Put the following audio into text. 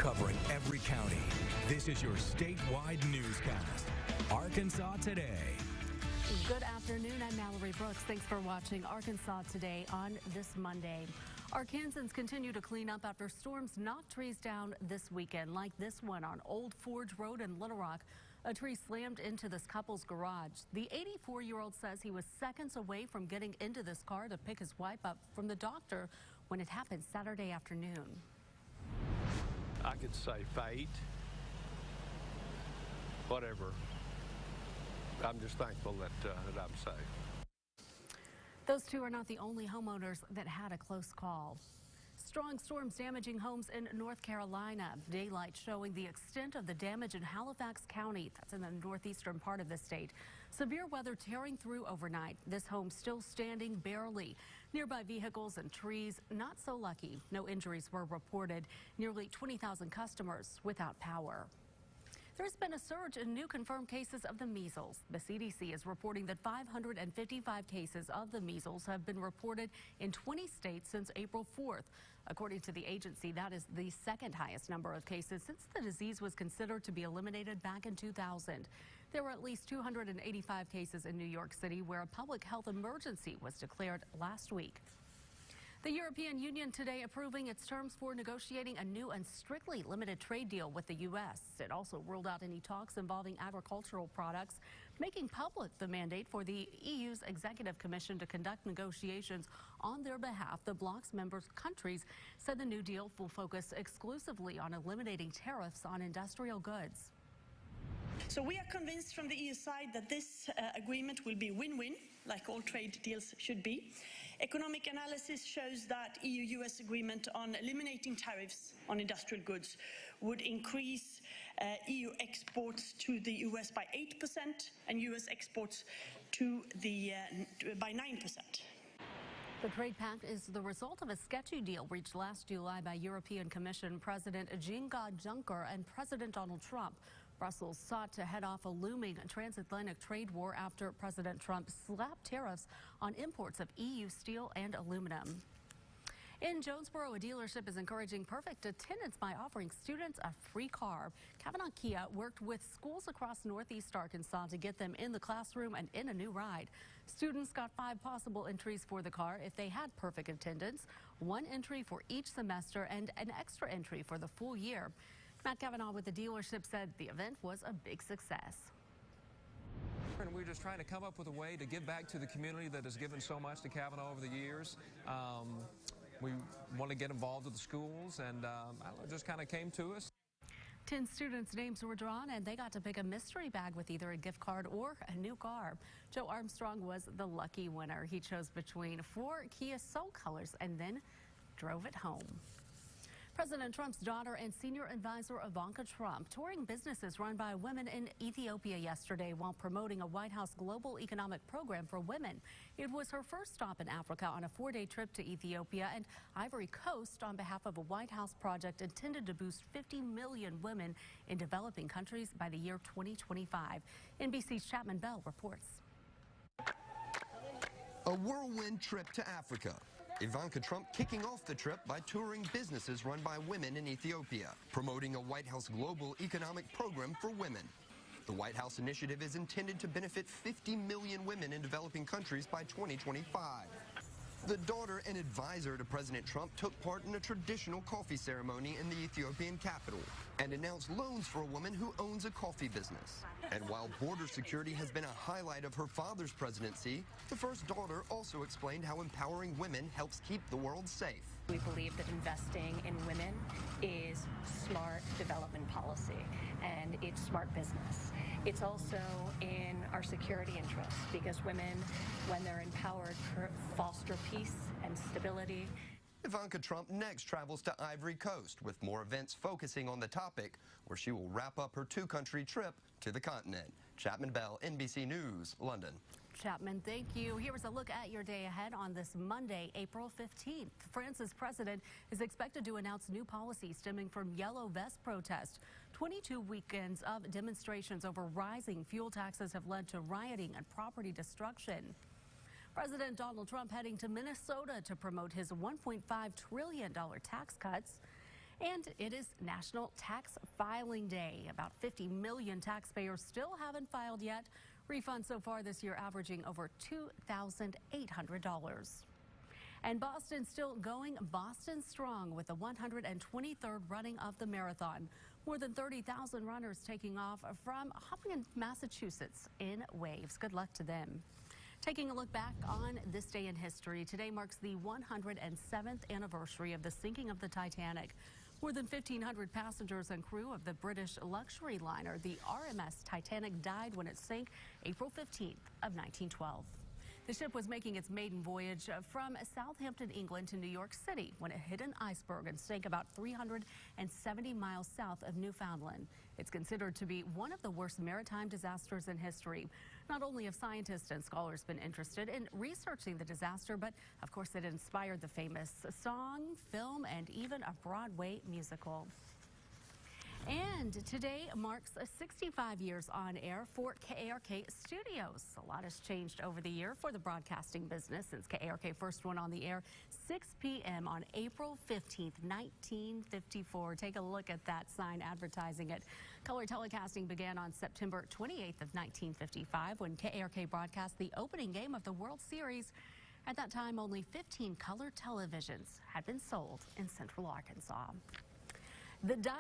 covering every county. This is your statewide newscast. Arkansas Today. Good afternoon. I'm Mallory Brooks. Thanks for watching Arkansas Today on this Monday. Arkansans continue to clean up after storms knocked trees down this weekend, like this one on Old Forge Road in Little Rock. A tree slammed into this couple's garage. The 84-year-old says he was seconds away from getting into this car to pick his wife up from the doctor when it happened Saturday afternoon. I could say fate, whatever. I'm just thankful that I'm safe. Those two are not the only homeowners that had a close call. Strong storms damaging homes in North Carolina. Daylight showing the extent of the damage in Halifax County. That's in the northeastern part of the state. Severe weather tearing through overnight. This home still standing barely. Nearby vehicles and trees not so lucky. No injuries were reported. Nearly 20,000 customers without power. There's been a surge in new confirmed cases of the measles. The CDC is reporting that 555 cases of the measles have been reported in 20 states since April 4th. According to the agency, that is the second highest number of cases since the disease was considered to be eliminated back in 2000. There were at least 285 cases in New York City, where a public health emergency was declared last week. The European Union today approving its terms for negotiating a new and strictly limited trade deal with the U.S. It also ruled out any talks involving agricultural products, making public the mandate for the EU's Executive Commission to conduct negotiations on their behalf. The bloc's member countries said the new deal will focus exclusively on eliminating tariffs on industrial goods. So we are convinced from the EU side that this agreement will be win-win, like all trade deals should be. Economic analysis shows that EU-US agreement on eliminating tariffs on industrial goods would increase EU exports to the US by 8% and US exports to by 9%. The trade pact is the result of a sketchy deal reached last July by European Commission President Jean-Claude Juncker and President Donald Trump. Brussels sought to head off a looming transatlantic trade war after President Trump slapped tariffs on imports of EU steel and aluminum. In Jonesboro, a dealership is encouraging perfect attendance by offering students a free car. Kavanaugh Kia worked with schools across northeast Arkansas to get them in the classroom and in a new ride. Students got 5 possible entries for the car if they had perfect attendance, 1 entry for each semester, and an extra entry for the full year. Matt Kavanaugh with the dealership said the event was a big success. And we're just trying to come up with a way to give back to the community that has given so much to Kavanaugh over the years. We want to get involved with the schools, and it just kind of came to us. 10 students' names were drawn, and they got to pick a mystery bag with either a gift card or a new car. Joe Armstrong was the lucky winner. He chose between 4 Kia Soul colors and then drove it home. President Trump's daughter and senior advisor Ivanka Trump touring businesses run by women in Ethiopia yesterday while promoting a White House global economic program for women. It was her first stop in Africa on a 4-day trip to Ethiopia and Ivory Coast on behalf of a White House project intended to boost 50 million women in developing countries by the year 2025. NBC's Chapman Bell reports. A whirlwind trip to Africa. Ivanka Trump kicking off the trip by touring businesses run by women in Ethiopia, promoting a White House global economic program for women. The White House initiative is intended to benefit 50 million women in developing countries by 2025. The daughter and advisor to President Trump took part in a traditional coffee ceremony in the Ethiopian capital and announced loans for a woman who owns a coffee business. And while border security has been a highlight of her father's presidency, the first daughter also explained how empowering women helps keep the world safe. We believe that investing in women is smart development policy, and it's smart business. It's also in our security interests, because women, when they're empowered, foster peace and stability. Ivanka Trump next travels to Ivory Coast with more events focusing on the topic, where she will wrap up her 2-country trip to the continent. Chapman Bell, NBC News, London. Chapman, thank you. Here is a look at your day ahead on this Monday, April 15th. France's president is expected to announce new policies stemming from yellow vest protests. 22 weekends of demonstrations over rising fuel taxes have led to rioting and property destruction. President Donald Trump heading to Minnesota to promote his $1.5 trillion tax cuts. And it is National Tax Filing Day. About 50 million taxpayers still haven't filed yet. Refunds so far this year averaging over $2,800. And Boston still going Boston strong with the 123rd running of the marathon. More than 30,000 runners taking off from Hopkins, Massachusetts in waves. Good luck to them. Taking a look back on this day in history, today marks the 107th anniversary of the sinking of the Titanic. More than 1,500 passengers and crew of the British luxury liner, the RMS Titanic, died when it sank April 15th of 1912. The ship was making its maiden voyage from Southampton, England to New York City when it hit an iceberg and sank about 370 miles south of Newfoundland. It's considered to be one of the worst maritime disasters in history. Not only have scientists and scholars been interested in researching the disaster, but of course it inspired the famous song, film, and even a Broadway musical. And today marks 65 years on air for KARK Studios. A lot has changed over the year for the broadcasting business since KARK first went on the air 6 p.m. on April 15th, 1954. Take a look at that sign advertising it. Color telecasting began on September 28th of 1955 when KARK broadcast the opening game of the World Series. At that time, only 15 color televisions had been sold in Central Arkansas. The Diamond